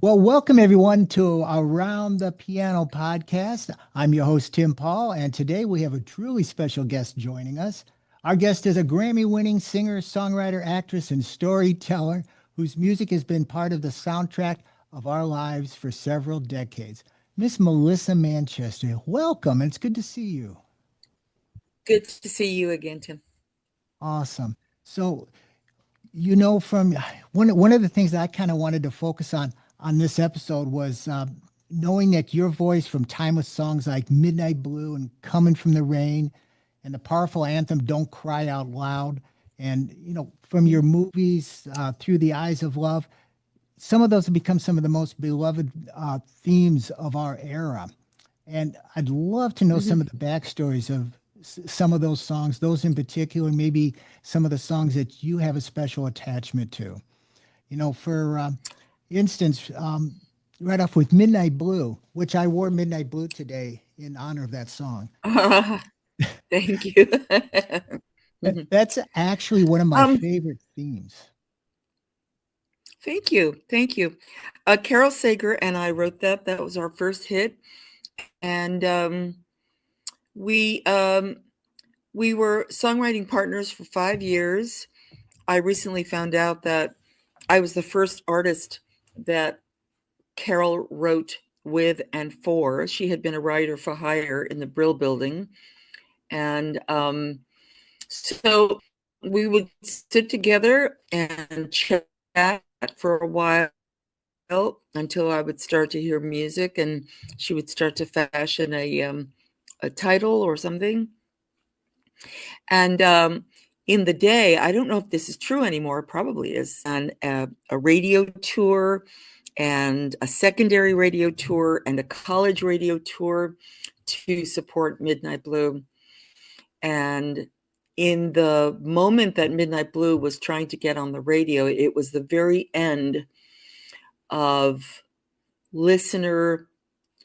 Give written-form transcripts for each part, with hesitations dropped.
Well, welcome everyone to Around the Piano podcast. I'm your host, Tim Paul, and today we have a truly special guest joining us. Our guest is a Grammy winning singer, songwriter, actress, and storyteller whose music has been part of the soundtrack of our lives for several decades. Miss Melissa Manchester, welcome. It's good to see you. Good to see you again, Tim. Awesome. So, from one of the things that I kind of wanted to focus on this episode was knowing that your voice from timeless songs like Midnight Blue and Coming from the Rain and the powerful anthem Don't Cry Out Loud, and from your movies Through the Eyes of Love, some of those have become some of the most beloved themes of our era. And I'd love to know some of Mhm. the backstories of some of those songs, those in particular, maybe some of the songs that you have a special attachment to. For instance, right off with Midnight Blue, which I wore Midnight Blue today in honor of that song. Thank you. Mhm. That's actually one of my Um, favorite themes. Thank you. Thank you. Carol Sager and I wrote that. That was our first hit. And we we were songwriting partners for 5 years. I recently found out that I was the first artist that Carol wrote with and for. She had been a writer for hire in the Brill building. And so we would sit together and chat for a while until I would start to hear music and she would start to fashion a title or something. And in the day, I don't know if this is true anymore, probably is, on a radio tour and a secondary radio tour and a college radio tour to support Midnight Blue. And in the moment that Midnight Blue was trying to get on the radio, it was the very end of listener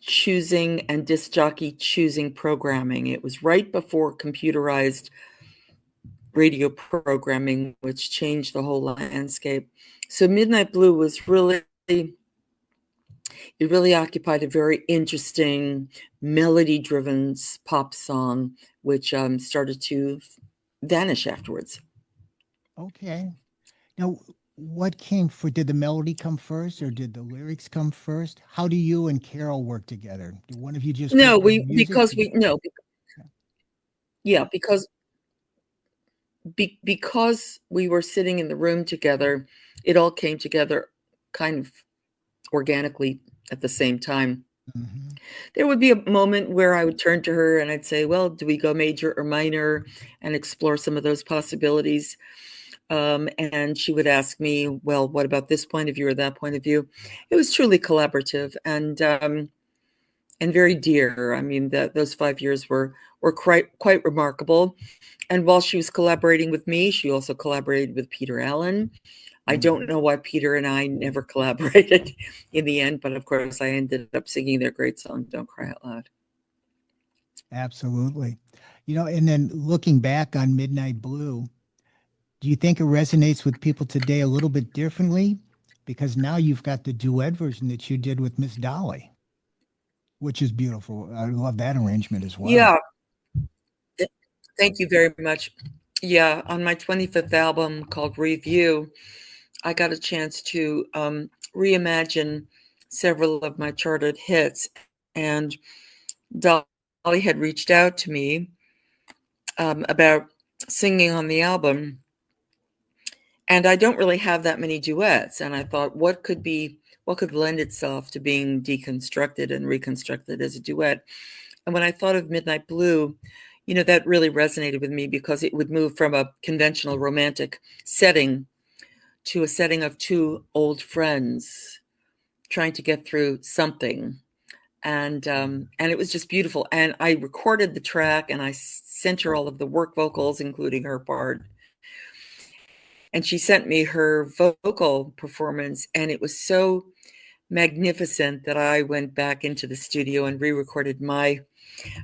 choosing and disc jockey choosing programming. It was right before computerized radio programming, which changed the whole landscape. So Midnight Blue was really, it really occupied a very interesting melody driven pop song, which started to vanish afterwards. Okay. Now, what came for? Did the melody come first or did the lyrics come first? How do you and Carol work together? Do one of you just No, work on we the music? because we no, yeah, because we were sitting in the room together, it all came together kind of organically at the same time. Mhm. There would be a moment where I would turn to her and I'd say, "Well, do we go major or minor?" and explore some of those possibilities. And she would ask me, "Well, what about this point of view or that point of view?" It was truly collaborative and very dear. I mean, that those 5 years were quite remarkable. And while she was collaborating with me, she also collaborated with Peter Allen. I don't Mhm. know why Peter and I never collaborated in the end, but of course I ended up singing their great song, Don't Cry Out Loud. Absolutely. And then looking back on Midnight Blue, do you think it resonates with people today a little bit differently? Because now you've got the duet version that you did with Miss Dolly, which is beautiful. I love that arrangement as well. Yeah, thank you very much. Yeah, on my 25th album called Review, I got a chance to reimagine several of my charted hits. And Dolly had reached out to me about singing on the album. And I don't really have that many duets. And I thought, what could lend itself to being deconstructed and reconstructed as a duet? And when I thought of Midnight Blue, that really resonated with me because it would move from a conventional romantic setting to a setting of two old friends trying to get through something. And it was just beautiful. And I recorded the track and I sent her all of the work vocals, including her part. And she sent me her vocal performance, and it was so magnificent that I went back into the studio and re-recorded my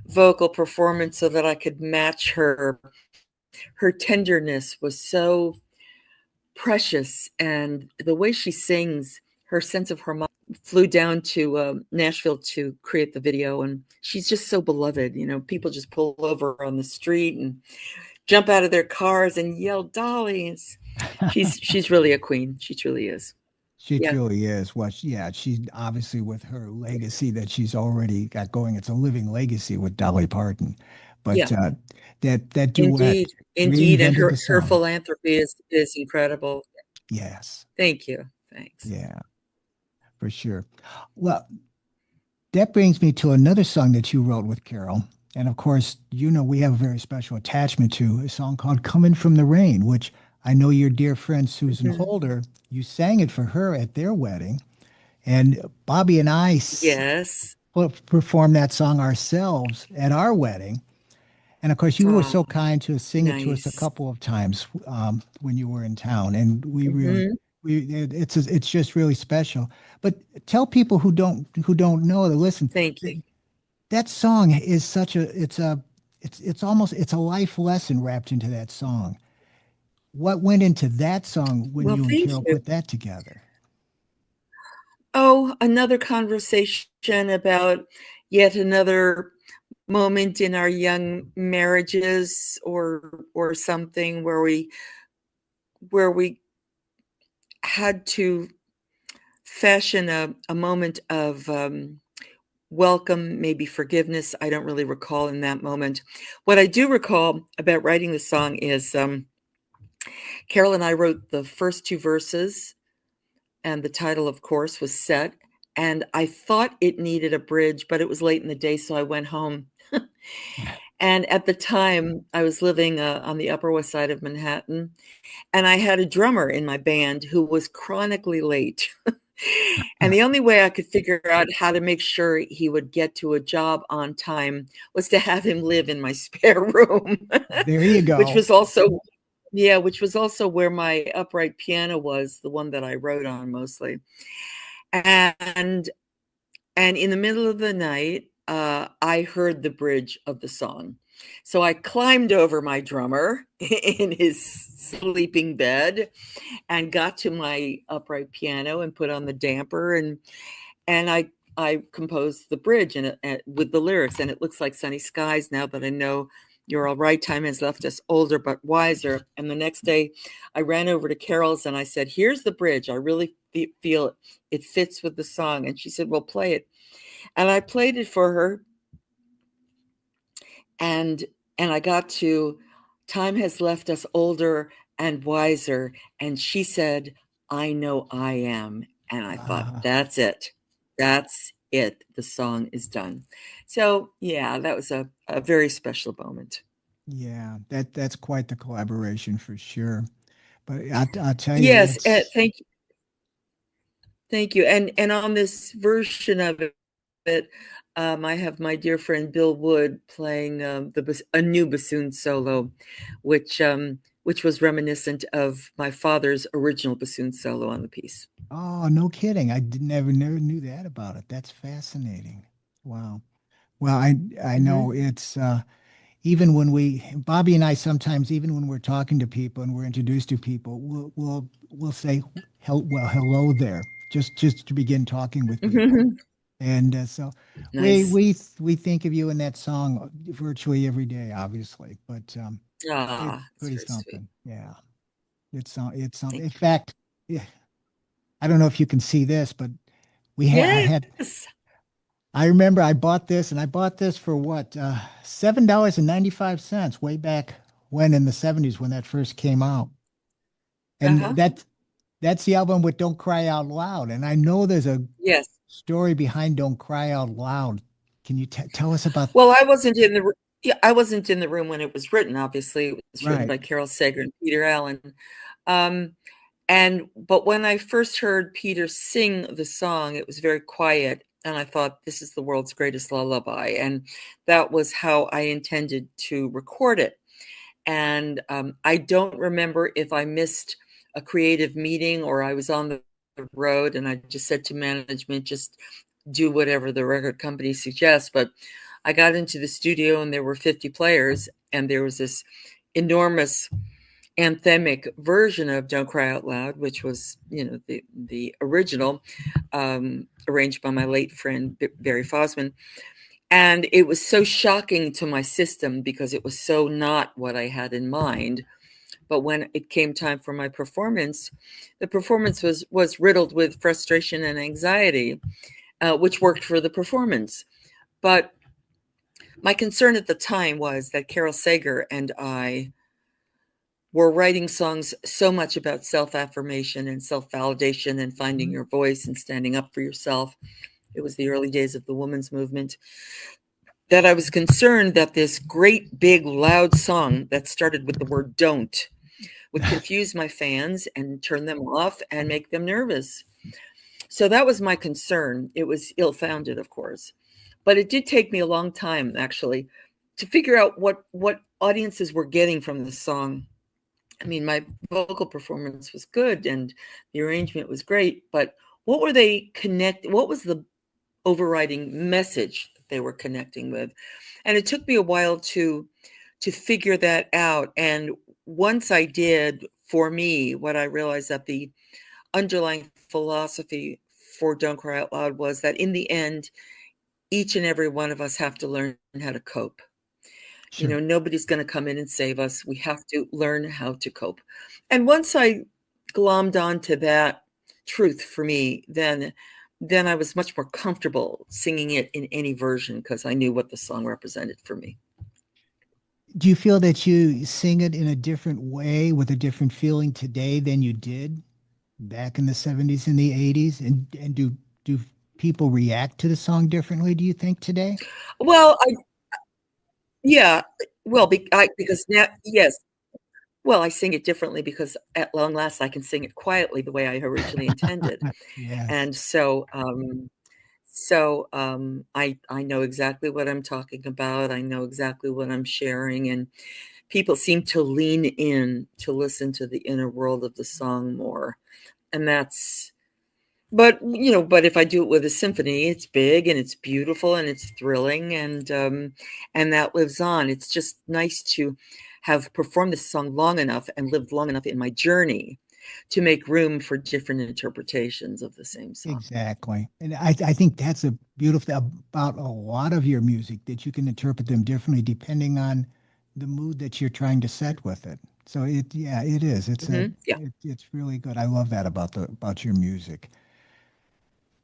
vocal performance so that I could match her. Her tenderness was so precious, and the way she sings, her sense of harmony. Flew down to Nashville to create the video, and she's just so beloved. You know, people just pull over on the street and jump out of their cars and yell Dolly. She's really a queen. She truly is. She Yeah, truly is. Well, yeah, she's obviously with her legacy that she's already got going. It's a living legacy with Dolly Parton. But yeah, that duet indeed, indeed, and reinvented the her song. philanthropy is incredible. Yes. Thank you. Thanks. Yeah, for sure. Well, that brings me to another song that you wrote with Carol. And of course, you know, we have a very special attachment to a song called Coming from the Rain, which I know your dear friend Susan Mhm. Holder, you sang it for her at their wedding. And Bobby and I Yes. performed that song ourselves at our wedding. And of course, you were Oh, so kind to sing it to us a nice. couple of times when you were in town, and we really, Mhm. it's just really special. But tell people who don't know to listen. Thank you. th- That song is such a it's almost it's a life lesson wrapped into that song. What went into that song when Well, you and thank Carol you. put that together? Oh, another conversation about yet another moment in our young marriages or something where we had to fashion a moment of welcome, maybe forgiveness. I don't really recall in that moment. What I do recall about writing the song is Carol and I wrote the first two verses, and the title, of course, was set. And I thought it needed a bridge, but it was late in the day, so I went home. And at the time, I was living on the Upper West Side of Manhattan, and I had a drummer in my band who was chronically late. And the only way I could figure out how to make sure he would get to a job on time was to have him live in my spare room, There you which go. was also yeah, which was also where my upright piano was, the one that I wrote on mostly. And and in the middle of the night, I heard the bridge of the song. So I climbed over my drummer in his sleeping bed and got to my upright piano and put on the damper and I composed the bridge and with the lyrics, and it looks like sunny skies now that I know you're all right. Time has left us older but wiser. And the next day, I ran over to Carol's and I said, "Here's the bridge. I really feel it fits with the song." And she said, "Well, play it." And I played it for her, and and I got to time has left us older and wiser, and she said, "I know I am." And I thought, Ah, that's it. That's it. The song is done. So yeah, that was a very special moment. yeah, that's quite the collaboration for sure. But I'll tell you, Yes, it's thank you. And on this version of it, I have my dear friend Bill Wood playing a new bassoon solo, which was reminiscent of my father's original bassoon solo on the piece. oh, no kidding. I did never knew that about it. That's fascinating. Wow. Well, I know Mhm. it's even when Bobby and I sometimes even when we're talking to people and we're introduced to people, we'll say hello there just to begin talking with people. Mhm. And so Nice. we think of you in that song virtually every day, obviously, but it's Ah, it's pretty very sweet. something. Yeah. It's something. In Thank you. fact, yeah, I don't know if you can see this, but I had Yes. I remember I bought this for what, $7.95 way back when in the 70s when that first came out. And Uh-huh. that's the album with Don't Cry Out Loud. And I know there's a Yes. story behind Don't Cry Out Loud. Can you tell us about Well, I wasn't in the yeah, I wasn't in the room when it was written, obviously. It was written right? by Carol Sager and Peter Allen. Um, but when I first heard Peter sing the song, it was very quiet, and I thought, "This is the world's greatest lullaby," and that was how I intended to record it. And, I don't remember if I missed a creative meeting or I was on the road and I just said to management, "Just do whatever the record company suggests." But I got into the studio and there were 50 players, and there was this enormous anthemic version of Don't Cry Out Loud, which was, the original, arranged by my late friend Barry Fosman. And it was so shocking to my system because it was so not what I had in mind. But when it came time for my performance, the performance was riddled with frustration and anxiety, which worked for the performance. But my concern at the time was that Carol Sager and I were writing songs so much about self-affirmation and self-validation and finding your voice and standing up for yourself. It was the early days of the women's movement, that I was concerned that this great, big, loud song that started with the word don't would confuse my fans and turn them off and make them nervous. So that was my concern. It was ill-founded, of course. But it did take me a long time, actually, to figure out what audiences were getting from the song. I mean, my vocal performance was good and the arrangement was great, but what were they what was the overriding message that they were connecting with? And it took me a while to figure that out. And once I did, for me, what I realized that the underlying philosophy for Don't Cry Out Loud was that in the end, each and every one of us have to learn how to cope. Sure. Nobody's going to come in and save us. We have to learn how to cope. And once I glommed onto that truth for me, then I was much more comfortable singing it in any version because I knew what the song represented for me. Do you feel that you sing it in a different way with a different feeling today than you did back in the 70s and the 80s? And do people react to the song differently, do you think, today? Well, yeah, well, because now, yes, well, I sing it differently because at long last I can sing it quietly the way I originally intended. Yes, And I know exactly what I'm talking about. I know exactly what I'm sharing, and people seem to lean in to listen to the inner world of the song more. And that's but if I do it with a symphony, it's big and it's beautiful and it's thrilling, and that lives on. It's just nice to have performed this song long enough and lived long enough in my journey to make room for different interpretations of the same song. exactly. And I think that's a beautiful about a lot of your music that you can interpret them differently depending on the mood that you're trying to set with it. So yeah, it is. Yeah, It's really good. I love that about your music.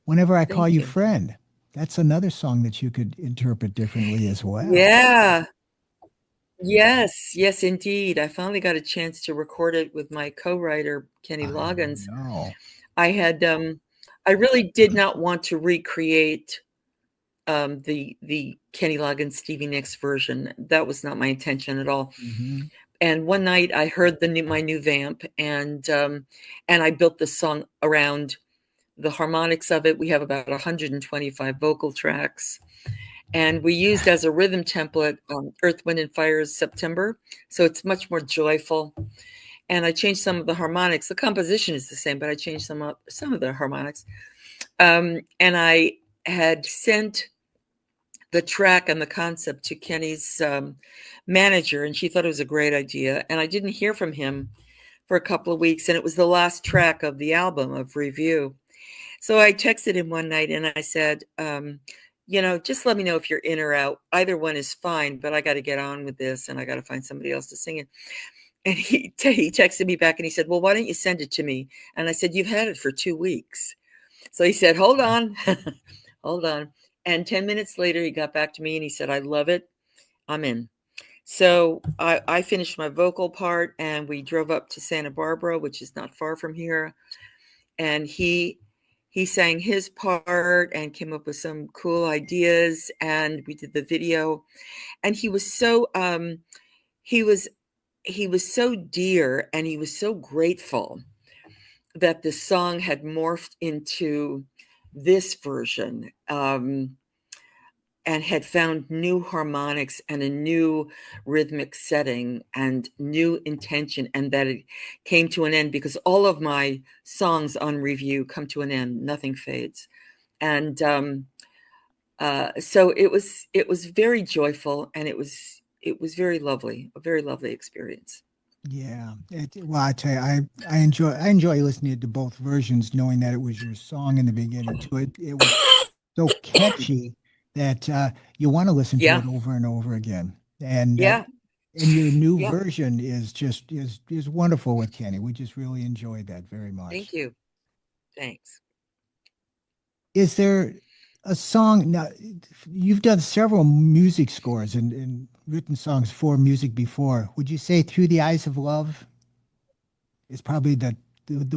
Whenever I call thank you you. friend, that's another song that you could interpret differently as well. Yeah. Yes, yes, indeed. I finally got a chance to record it with my co-writer, Kenny I Loggins. know. I had, I really did not want to recreate the Kenny Loggins Stevie Nicks version. That was not my intention at all. Hmm. And one night I heard my new vamp, and I built the song around the harmonics of it. We have about 125 vocal tracks. And we used as a rhythm template Earth, Wind, and Fire's September. So it's much more joyful. And I changed some of the harmonics. The composition is the same, but I changed some of the harmonics. And I had sent the track and the concept to Kenny's manager, and she thought it was a great idea. And I didn't hear from him for a couple of weeks, and it was the last track of the album of Review. So I texted him one night and I said, just let me know if you're in or out. Either one is fine, but I got to get on with this and I got to find somebody else to sing it. And he texted me back and he said, well, why don't you send it to me? And I said, you've had it for 2 weeks. So he said, hold on, hold on. And 10 minutes later, he got back to me and he said, I love it. I'm in. So I finished my vocal part and we drove up to Santa Barbara, which is not far from here. And he sang his part and came up with some cool ideas, and we did the video. And he was he was so dear and he was so grateful that the song had morphed into this version, and had found new harmonics and a new rhythmic setting and new intention, and that it came to an end because all of my songs on Review come to an end. Nothing fades. And so it was very joyful, and it was very lovely, a very lovely experience. Yeah. Well, I tell you, I enjoy listening to both versions, knowing that it was your song in the beginning too. It was so catchy that you want to listen to Yeah, it over and over again. And yeah, your new yeah. version is just is wonderful with Kenny. We just really enjoyed that very much. Thank you. Thanks. Is there a song now? You've done several music scores and written songs for music before. Would you say "Through the Eyes of Love" is probably the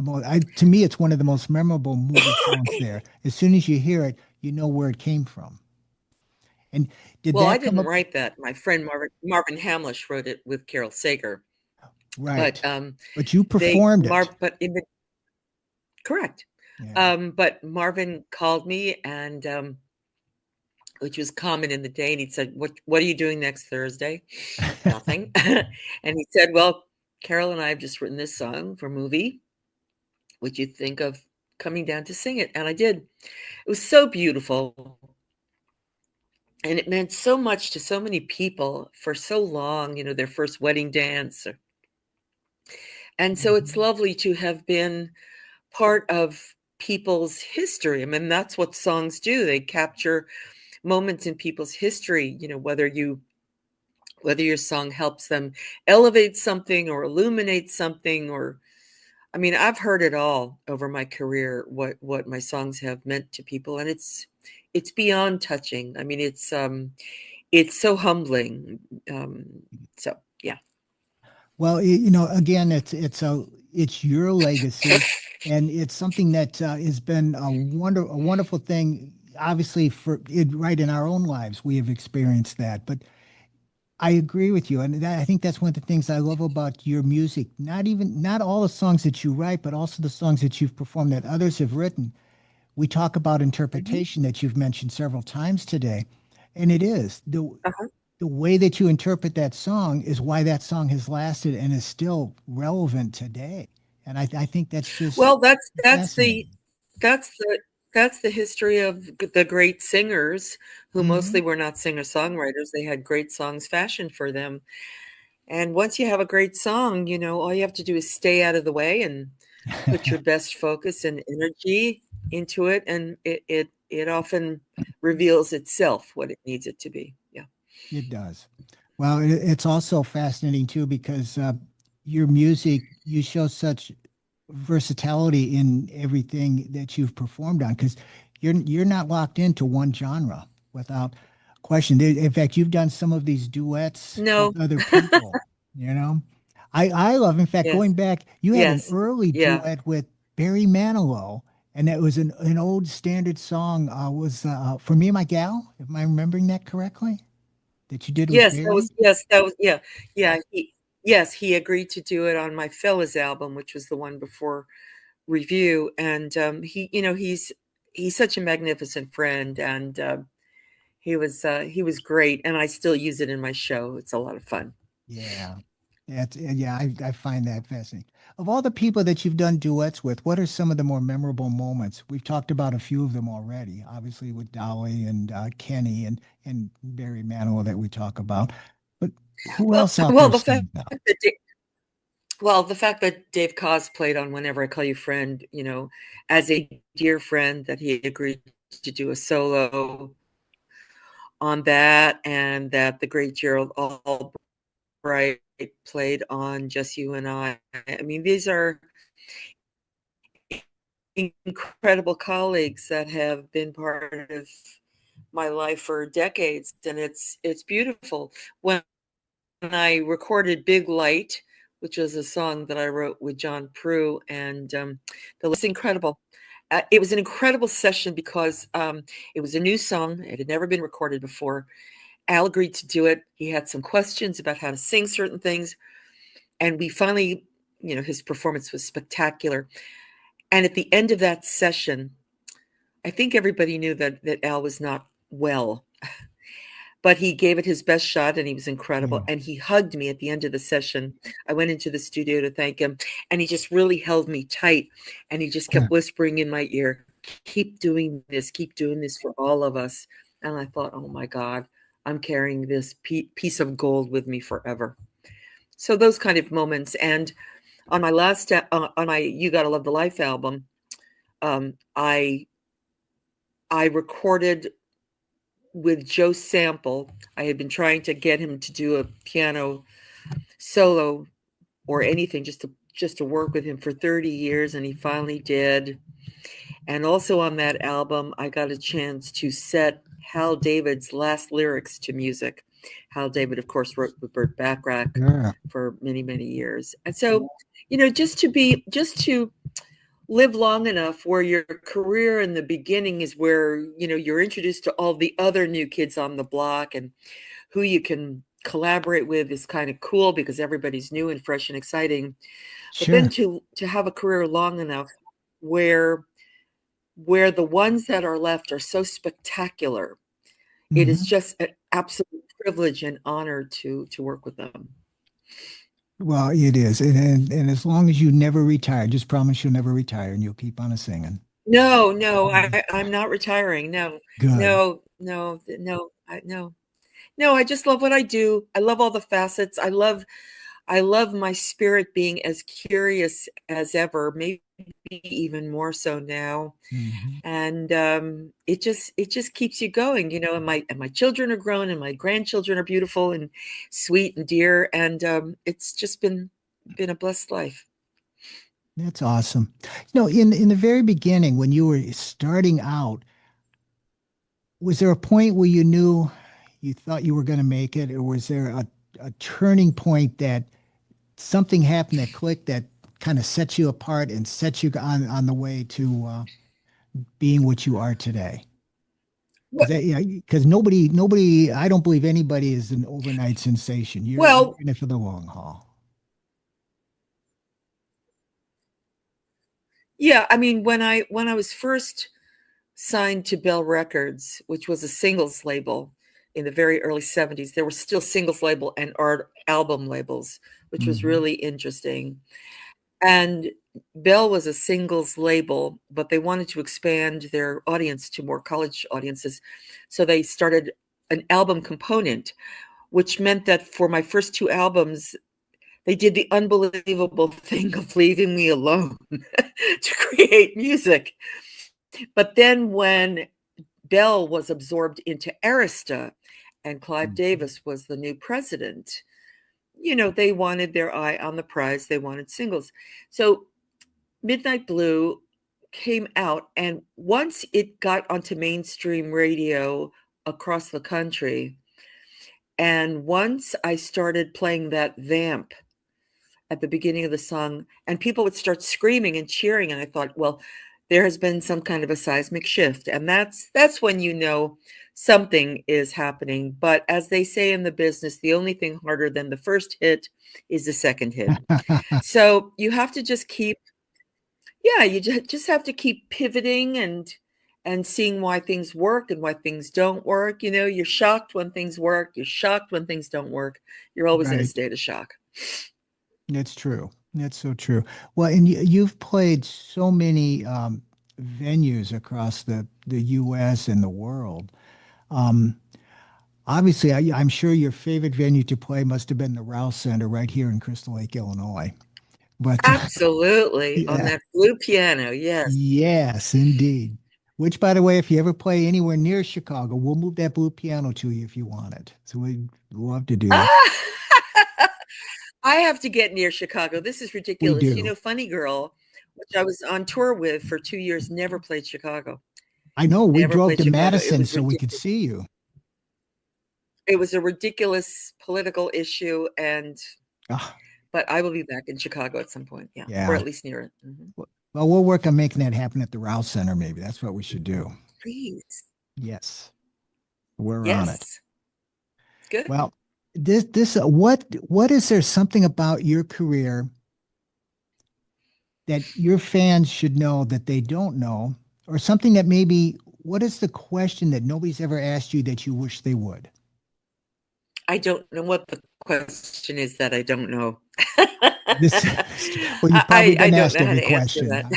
most? To me, it's one of the most memorable movie songs. There, as soon as you hear it, you know where it came from. And did Well, I that come didn't up write that. My friend Marvin Hamlish wrote it with Carol Sager. But right? But you performed it. but in the correct. Yeah. But Marvin called me and which was common in the day, and he said, "What are you doing next Thursday?" Nothing. And he said, "Well, Carol and I have just written this song for a movie. Would you think of coming down to sing it?" And I did. It was so beautiful, and it meant so much to so many people for so long, their first wedding dance. And so it's Mhm. lovely to have been part of people's history. I mean, that's what songs do. They capture moments in people's history, whether your song helps them elevate something or illuminate something, or I mean, I've heard it all over my career, what my songs have meant to people, and it's beyond touching. I mean, it's so humbling. Um, so yeah. Well, again, it's your legacy, and it's something that has been a wonderful thing. Obviously, for it, right in our own lives, we have experienced that. But I agree with you, and I think that's one of the things I love about your music. Not all the songs that you write, but also the songs that you've performed that others have written. We talk about Mhm. interpretation that you've mentioned several times today, and it is Uh-huh. the way that you interpret that song is why that song has lasted and is still relevant today. And I think that's just Well, fascinating. that's the that's the history of the great singers who mostly Hmm. were not singer-songwriters. They had great songs fashioned for them. And once you have a great song, all you have to do is stay out of the way and put your best focus and energy into it, and it often reveals itself what it needs it to be. Yeah. It does. Well, it's also fascinating too because your music, you show such versatility in everything that you've performed on because you're not locked into one genre without question. In fact, you've done some of these duets No. with other people. You know, I love. In fact, Yes. going back, you had an Yes. early Yeah. duet with Barry Manilow, and that was an old standard song. Was "For Me and My Gal." Am I remembering that correctly? That you did with Barry? Yes, that was yeah. Yeah, he agreed to do it on my Fellas album, which was the one before Review, and, he's such a magnificent friend, and, he was great, and I still use it in my show. It's a lot of fun. Yeah. Yeah, I find that fascinating. Of all the people that you've done duets with, what are some of the more memorable moments? We've talked about a few of them already, obviously with Dolly and Kenny and Barry Manilow that we talk about. But who Well else out well, there stands out? the fact that Dave Koz played on Whenever I Call You Friend, as a dear friend, that he agreed to do a solo on that, and that the great Gerald Albright played on Just You and I. I mean, these are incredible colleagues that have been part of my life for decades, and it's beautiful. When I recorded Big Light, which was a song that I wrote with John Prue, and the was incredible. It was an incredible session because it was a new song. It had never been recorded before. Al agreed to do it. He had some questions about how to sing certain things, and we finally, his performance was spectacular. And at the end of that session, I think everybody knew that Al was not well, but he gave it his best shot and he was incredible. Yeah. And he hugged me at the end of the session. I went into the studio to thank him, and he just really held me tight. And he just kept whispering in my ear, keep doing this for all of us. And I thought, oh my God, I'm carrying this piece of gold with me forever. So those kind of moments. And on my on my You Gotta Love the Life album, um, I I recorded with Joe Sample. I had been trying to get him to do a piano solo or anything, just to work with him for 30 years, and he finally did. And also on that album, I got a chance to set Hal David's last lyrics to music. Hal David, of course, wrote with Burt Bacharach Yeah. for many, many years. And so, just to live long enough where your career in the beginning is where, you're introduced to all the other new kids on the block, and who you can collaborate with is kind of cool because everybody's new and fresh and exciting. But then Sure. to have a career long enough where the ones that are left are so spectacular, it is Hmm. just an absolute privilege and honor to work with them. Well, it is. And as long as you never retire, just promise you'll never retire and you'll keep on singing. No, no, Mhm. I'm not retiring. No, Good. no, no, no, no. No, I just love what I do. I love all the facets. I love my spirit being as curious as ever, maybe even more so now. Hmm. And it just keeps you going, and my children are grown and my grandchildren are beautiful and sweet and dear, and it's just been a blessed life. That's awesome. In the very beginning, when you were starting out, was there a point where you knew you thought you were going to make it, or was there a turning point that something happened that clicked that kind of set you apart and set you on the way to being what you are today? Wh- Because nobody, I don't believe anybody is an overnight sensation. You're well, in it for the long haul. yeah, I mean, when I was first signed to Bell Records, which was a singles label in the very early 70s, there were still singles label and art album labels, which was Hmm. really interesting. And Bell was a singles label, but they wanted to expand their audience to more college audiences. So they started an album component, which meant that for my first two albums, they did the unbelievable thing of leaving me alone to create music. But then when Bell was absorbed into Arista and Clive Davis was the new president, they wanted their eye on the prize. They wanted singles. So Midnight Blue came out, and once it got onto mainstream radio across the country, and once I started playing that vamp at the beginning of the song, and people would start screaming and cheering, and I thought, well, there has been some kind of a seismic shift, and that's when something is happening. But as they say in the business, the only thing harder than the first hit is the second hit. So you have to just keep yeah, you just have to keep pivoting and seeing why things work and why things don't work. You're shocked when things work. You're shocked when things don't work. You're always in a Right. state of shock. That's true. That's so true. Well, and you've played so many venues across the U.S. and the world. Um, Obviously, I'm sure your favorite venue to play must have been the Rouse Center right here in Crystal Lake, Illinois. But Absolutely. On yeah, that blue piano. Yes. yes, indeed. Which, by the way, if you ever play anywhere near Chicago, we'll move that blue piano to you if you want it. So we'd love to do that. Ah! I have to get near Chicago. This is We ridiculous. do. Funny Girl, which I was on tour with for 2 years, never played Chicago. I know we Never drove played to Chicago. It Madison was so we could ridiculous. see you. It was a ridiculous political issue, Ah, but I will be back in Chicago at some point. Yeah, or yeah. at least near it. Mhm. Well, we'll work on making that happen at the Rouse Center, maybe. That's what we should do. Please. Yes, we're on it. Yes. Good. Well, what is there something about your career that your fans should know that they don't know, or something that maybe what is the question that nobody's ever asked you that you wish they would? I don't know what the question is that I don't know. This, well, you've probably I been don't asked know how every to answer question, that. I'm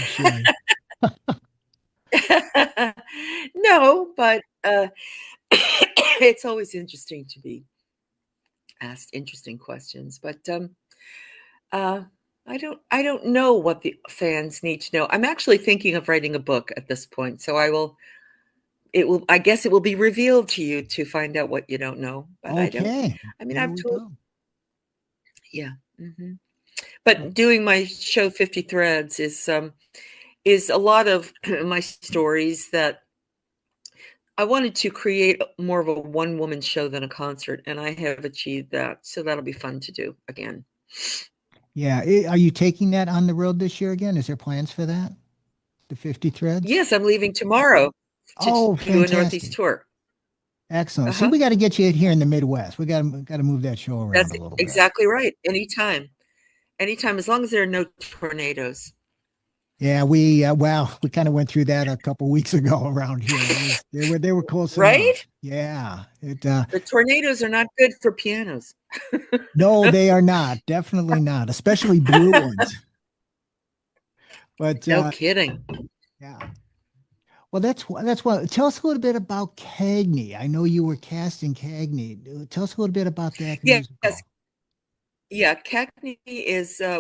sure. No, but it's always interesting to be asked interesting questions. But Uh, I don't know what the fans need to know. I'm actually thinking of writing a book at this point, so I guess it will be revealed to you to find out what you don't know. But Okay, I mean, there I've we told, go. yeah. Hmm. Well, But doing my show 50 Threads is a lot of my stories that I wanted to create more of a one woman show than a concert, and I have achieved that. So that'll be fun to do again. yeah. Are you taking that on the road this year again? Is there plans for that? The 50 threads? Yes, I'm leaving tomorrow to Oh, do a Northeast fantastic. tour. Excellent. See, Uh-huh. we got to get you here in the Midwest. We got to move that show That's around a little bit. exactly right. Anytime. Anytime, as long as there are no tornadoes. Yeah, we kind of went through that a couple weeks ago around here. They were close enough. Right? Yeah. The tornadoes are not good for pianos. No, they are not. Definitely not, especially blue ones. But No kidding. yeah. Well, that's what. Tell us a little bit about Cagney. I know you were casting Cagney. Tell us a little bit about that Yes. musical. Yeah. Cackney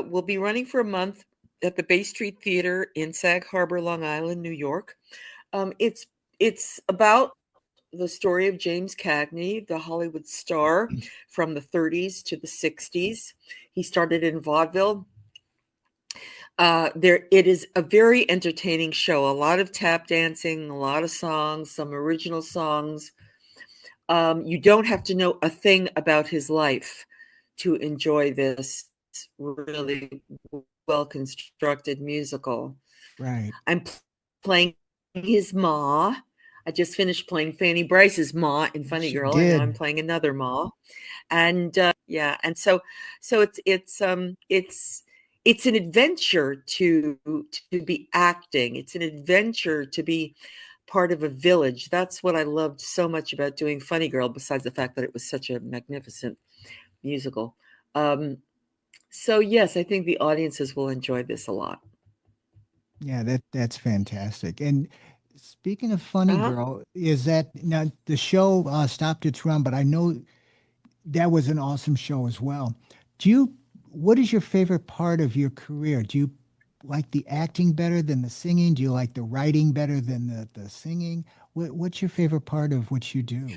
will be running for a month at the Bay Street Theater in Sag Harbor, Long Island, New York. It's about the story of James Cagney, the Hollywood star from the 30s to the 60s. He started in vaudeville. It is a very entertaining show. A lot of tap dancing, a lot of songs, some original songs. You don't have to know a thing about his life to enjoy this really well constructed musical. Right. I'm playing his ma. I just finished playing Fanny Bryce's ma in Funny She Girl, and now I'm did. playing another ma. And yeah, and so it's an adventure to be acting. It's an adventure to be part of a village. That's what I loved so much about doing Funny Girl, besides the fact that it was such a magnificent musical. Um, so yes, I think the audiences will enjoy this a lot. Yeah, that's fantastic. And speaking of Funny Uh-huh. Girl, is that now the show stopped its run, but I know that was an awesome show as well. Do you, what is your favorite part of your career? Do you like the acting better than the singing? Do you like the writing better than the singing? What's your favorite part of what you do?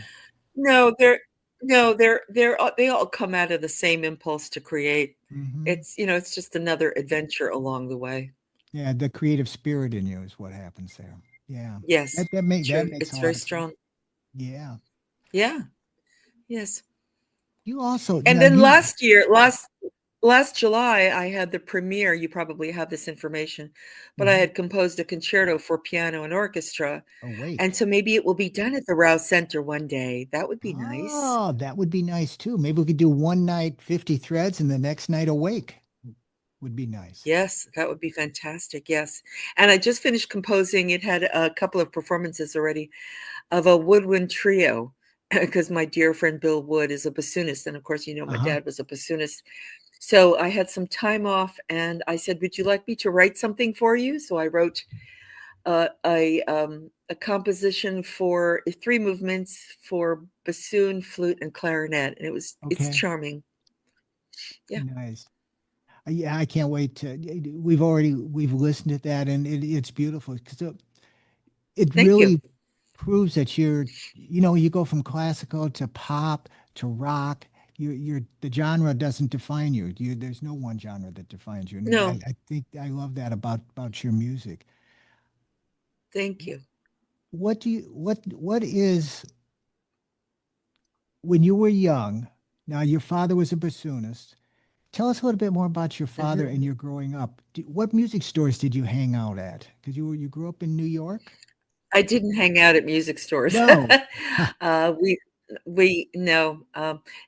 No, they're no, they all come out of the same impulse to create. Hmm. It's just another adventure along the way. Yeah, the creative spirit in you is what happens there. Yeah, Yes, that true. makes a It's very lot of sense. strong. Yeah. Yeah, yes. You also And now then you. last July, I had the premiere. You probably have this information, but I Mhm. had composed a concerto for piano and orchestra, and Awake. so maybe it will be done at the Rouse Center one day. That would be nice. Oh, that would be nice too. Maybe we could do one night 50 threads and the next night awake would be nice. Yes, that would be fantastic. Yes, and I just finished composing. It had a couple of performances already of a woodwind trio because my dear friend Bill Wood is a bassoonist, and of course, my Uh-huh. dad was a bassoonist. So I had some time off, and I said, "Would you like me to write something for you?" So I wrote a composition for three movements for bassoon, flute, and clarinet, and it's Okay. charming. Yeah, Nice. Yeah, I can't wait to. We've listened to that and it's beautiful because it thank you. really proves that you go from classical to pop to rock. The genre doesn't define you. There's no one genre that defines you. And No, I think I love that about your music. thank you. What is when you were young? Now your father was a bassoonist. Tell us a little bit more about your father Mhm. and your growing up. What music stores did you hang out at? Because you grew up in New York? I didn't hang out at music stores. No. uh, we we no.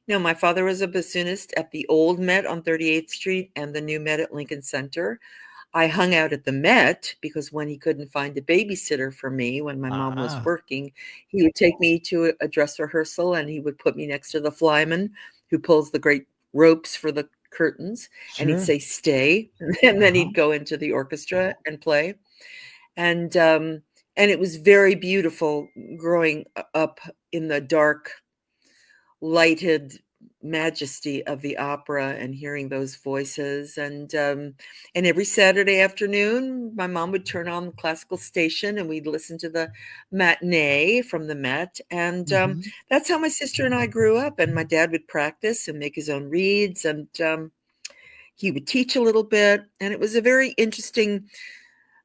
My father was a bassoonist at the old Met on 38th Street and the new Met at Lincoln Center. I hung out at the Met because when he couldn't find a babysitter for me when my mom was Ah, working, he would take me to a dress rehearsal and he would put me next to the flyman who pulls the great ropes for the curtains, and he'd sure. say stay, and then Uh-huh. he'd go into the orchestra and play. And it was very beautiful growing up in the dark, lighted majesty of the opera and hearing those voices. And every Saturday afternoon, my mom would turn on the classical station and we'd listen to the matinee from the Met. And Hmm. that's how my sister and I grew up. And my dad would practice and make his own reads, and he would teach a little bit. And it was a very interesting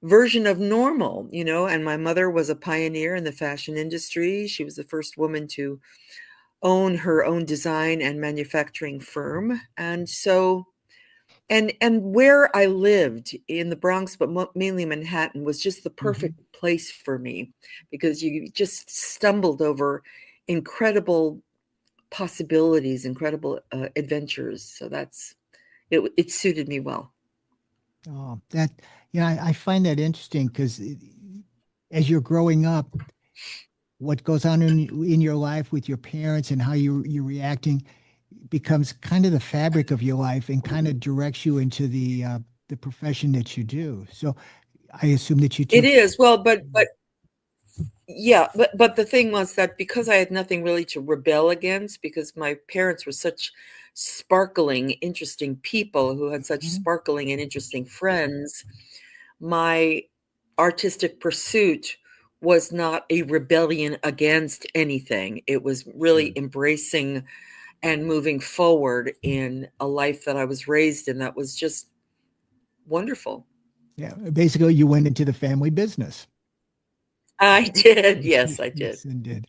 version of normal, you know. And my mother was a pioneer in the fashion industry. She was the first woman to own her own design and manufacturing firm. And so, and where I lived in the Bronx, but mainly Manhattan, was just the Hmm. perfect place for me, because you just stumbled over incredible possibilities, incredible adventures. So that's it. It suited me well. Oh, that, I find that interesting because as you're growing up, what goes on in your life with your parents and how you're reacting becomes kind of the fabric of your life and kind of directs you into the profession that you do. So I assume that you It took. is well, but yeah, but the thing was that because I had nothing really to rebel against, because my parents were such sparkling, interesting people who had such Mhm. sparkling and interesting friends, my artistic pursuit was not a rebellion against anything. It was really Sure. embracing and moving forward in a life that I was raised in that was just wonderful. Yeah, basically, you went into the family business. I did. Yes, I did. Yes, indeed.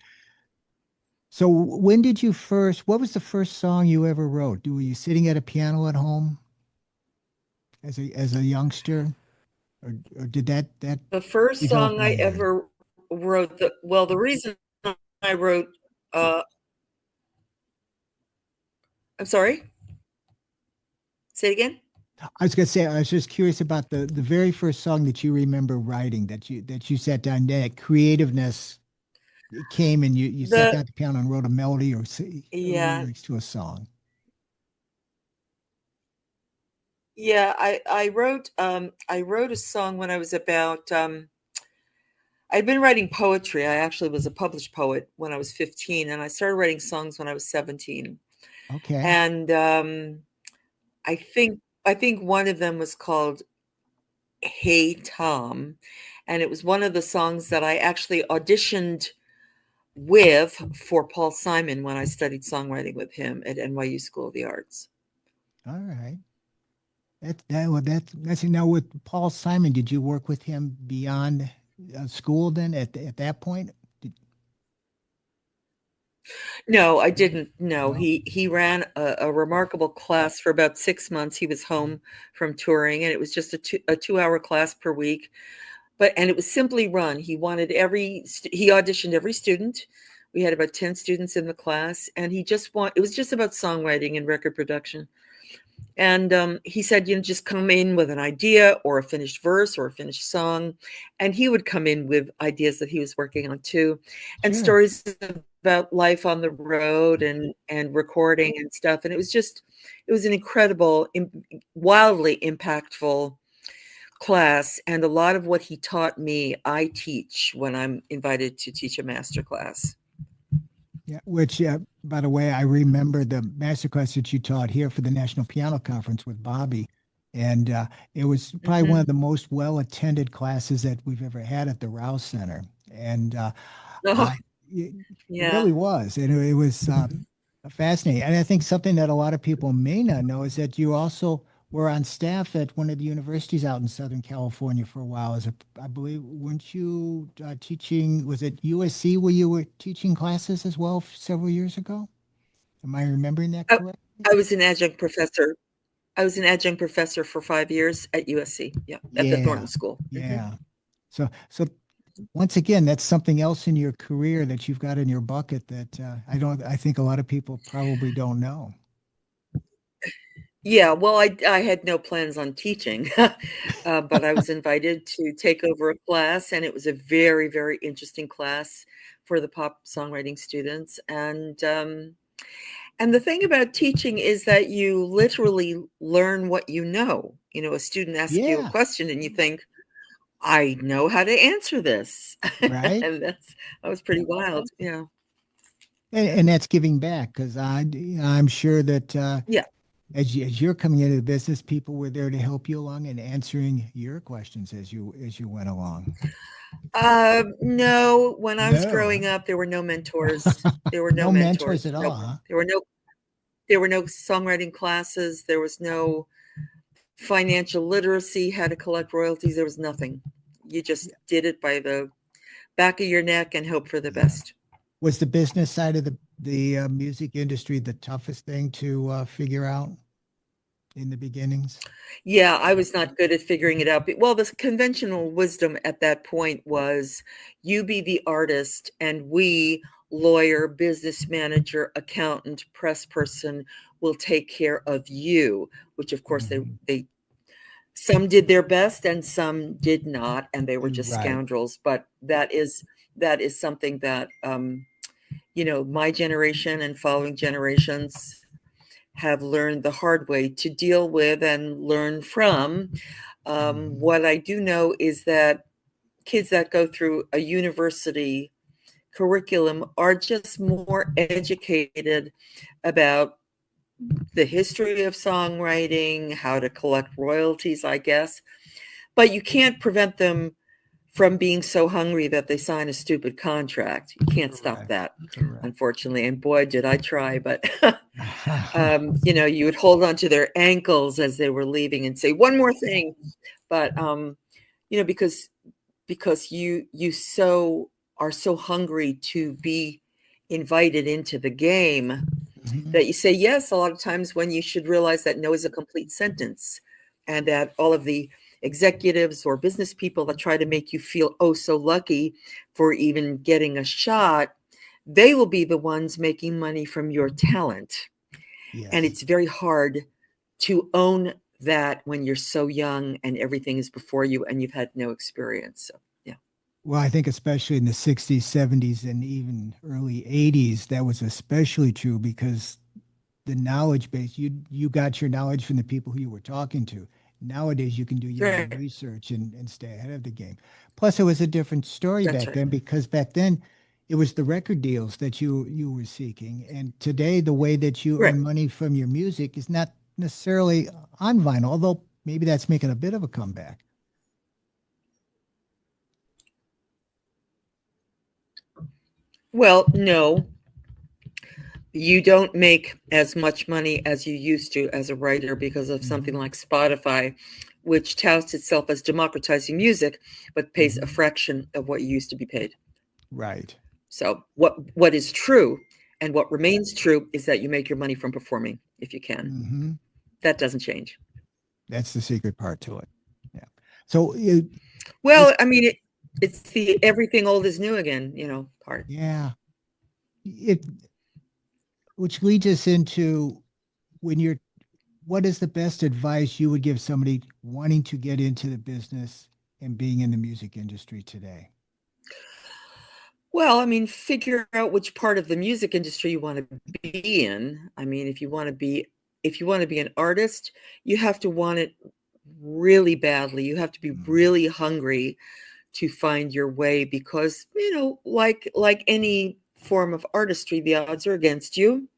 So, when did you first? What was the first song you ever wrote? Were you sitting at a piano at home as a youngster, or did that The first develop song I later? ever wrote, the reason I wrote, uh, I'm sorry, say it again. I was gonna say I was just curious about the very first song that you remember writing that you sat down. That creativeness came and you sat down The at the piano and wrote a melody or Yeah, lyrics to a song. yeah, I wrote a song when I was about, I'd been writing poetry. I actually was a published poet when I was 15, and I started writing songs when I was 17. Okay. And I think one of them was called Hey Tom, and it was one of the songs that I actually auditioned with for Paul Simon when I studied songwriting with him at NYU School of the Arts. All right. That's now with Paul Simon. Did you work with him beyond school then at that point? Did, No, I didn't. No, no. he ran a remarkable class for about 6 months. He was home from touring, and it was just a 2 hour class per week. But and it was simply run. He wanted he auditioned every student. We had about 10 students in the class, and it was just about songwriting and record production. And he said, you know, just come in with an idea or a finished verse or a finished song. And he would come in with ideas that he was working on too, and Sure. stories about life on the road and recording and stuff. And it was an incredible, wildly impactful class. And a lot of what he taught me, I teach when I'm invited to teach a master class. Yeah. Which, by the way, I remember the masterclass that you taught here for the National Piano Conference with Bobby, and it was probably one Hmm. of the most well attended classes that we've ever had at the Rouse Center, and Oh, I it, it yeah. really was, and it was fascinating. And I think something that a lot of people may not know is that you also were on staff at one of the universities out in Southern California for a while. I believe, weren't you teaching? Was it USC where you were teaching classes as well several years ago? Am I remembering that I, correctly? I was an adjunct professor. I was an adjunct professor for 5 years at USC. Yeah, at the Yeah, Thornton School. Hmm. yeah. So once again, that's something else in your career that you've got in your bucket that I think a lot of people probably don't know. Yeah, well, I had no plans on teaching, but I was invited to take over a class, and it was a very, very interesting class for the pop songwriting students. And the thing about teaching is that you literally learn what you know. You know, a student asks you a Yeah, question, and you think, I know how to answer this, right. and that was pretty wild. Yeah. And that's giving back because I'm sure that Yeah. as you're coming into the business, people were there to help you along and answering your questions as you went along. No, when I was No, growing up, there were no mentors. There were no no mentors mentors. at all, Nope. huh? There were no songwriting classes. There was no financial literacy, how to collect royalties. There was nothing. You just did it by the back of your neck and hope for the Yeah. best. Was the business side of the music industry the toughest thing to figure out in the beginnings? Yeah, I was not good at figuring it out. Well, the conventional wisdom at that point was you be the artist and we, lawyer, business manager, accountant, press person, will take care of you, which of course Mhm. they some did their best and some did not, and they were just Right. scoundrels. But that is something that my generation and following generations have learned the hard way to deal with and learn from. Mhm. What I do know is that kids that go through a university curriculum are just more educated about the history of songwriting, how to collect royalties, I guess. But you can't prevent them from being so hungry that they sign a stupid contract. You can't stop Correct. that, Correct. unfortunately. And boy, did I try, but you would hold on to their ankles as they were leaving and say one more thing. But because you so are so hungry to be invited into the game Mhm. that you say yes a lot of times when you should realize that no is a complete sentence, and that all of the executives or business people that try to make you feel oh so lucky for even getting a shot, they will be the ones making money from your talent. And Yes. it's very hard to own that when you're so young and everything is before you and you've had no experience. So, yeah. Well, I think especially in the 60s, 70s, and even early 80s, that was especially true because the knowledge base, you got your knowledge from the people who you were talking to. Nowadays, you can do your own Right. research and stay ahead of the game. Plus, it was a different story That's back right. then because back then it was the record deals that you were seeking. And today, the way that you Right. earn money from your music is not necessarily on vinyl, although maybe that's making a bit of a comeback. Well, no, you don't make as much money as you used to as a writer because of something Hmm. like Spotify, which touts itself as democratizing music, but pays a Hmm. fraction of what you used to be paid. Right. So what is true and what remains true is that you make your money from performing if you can. Hmm. That doesn't change. That's the secret part to it. Yeah. So you, this, Well, I mean it's the everything old is new again, part. yeah, it which leads us into when you're what is the best advice you would give somebody wanting to get into the business and being in the music industry today? Well, I mean, figure out which part of the music industry you want to be in. I mean, if you want to be an artist, you have to want it really badly. You have to be Mm. really hungry to find your way because, like any form of artistry, the odds are against you.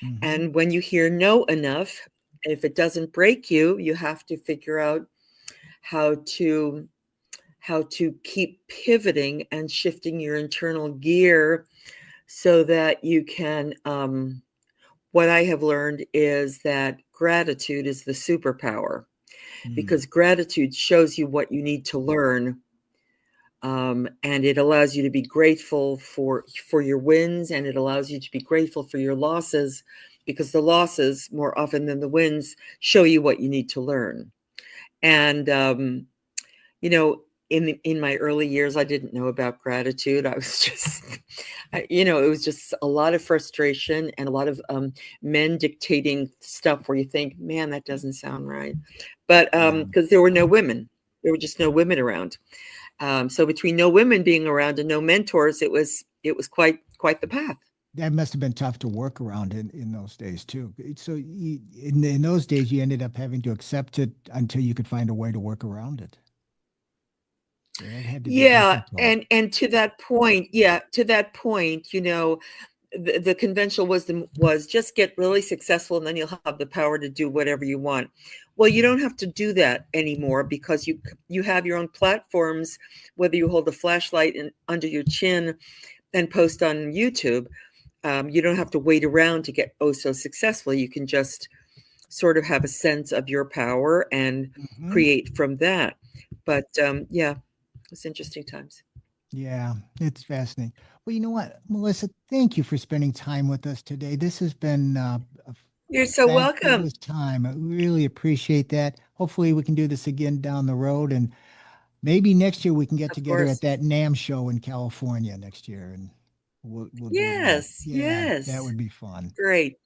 Hmm. And when you hear no enough, if it doesn't break you, you have to figure out how to how to keep pivoting and shifting your internal gear so that you can what I have learned is that gratitude is the superpower Mm. because gratitude shows you what you need to learn, and it allows you to be grateful for your wins, and it allows you to be grateful for your losses because the losses more often than the wins show you what you need to learn. And you know, in my early years, I didn't know about gratitude. I was just, it was just a lot of frustration and a lot of men dictating stuff where you think, man, that doesn't sound right. But Yeah. because there were just no women around. So between no women being around and no mentors, it was quite the path. That must have been tough to work around in those days too. So in those days, you ended up having to accept it until you could find a way to work around it. That had to be Yeah, difficult. and to that point, yeah, to that point, the conventional wisdom was just get really successful and then you'll have the power to do whatever you want. Well, you don't have to do that anymore because you have your own platforms, whether you hold a flashlight under your chin and post on YouTube. You don't have to wait around to get so successful. You can just sort of have a sense of your power and create from that. But yeah, it's interesting times. Yeah, it's fascinating. Well, you know what, Melissa, thank you for spending time with us today. This has been a You're so welcome. fabulous time. I really appreciate that. Hopefully, we can do this again down the road, and maybe next year we can get Of together at course. that NAM show in California next year, and we'll do that. Yes, Yeah, that yes. would be fun. Great.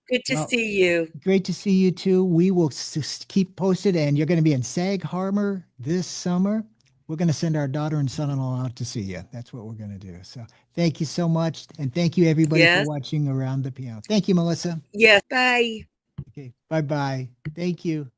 Good to Well, see you. great to see you too. We will keep posted, and you're going to be in Sag Harbor this summer. We're going to send our daughter and son-in-law out to see you. That's what we're going to do. So thank you so much. And thank you everybody for Yes. watching Around the Piano. Thank you, Melissa. Yes. Bye. Okay. Bye-bye. Thank you.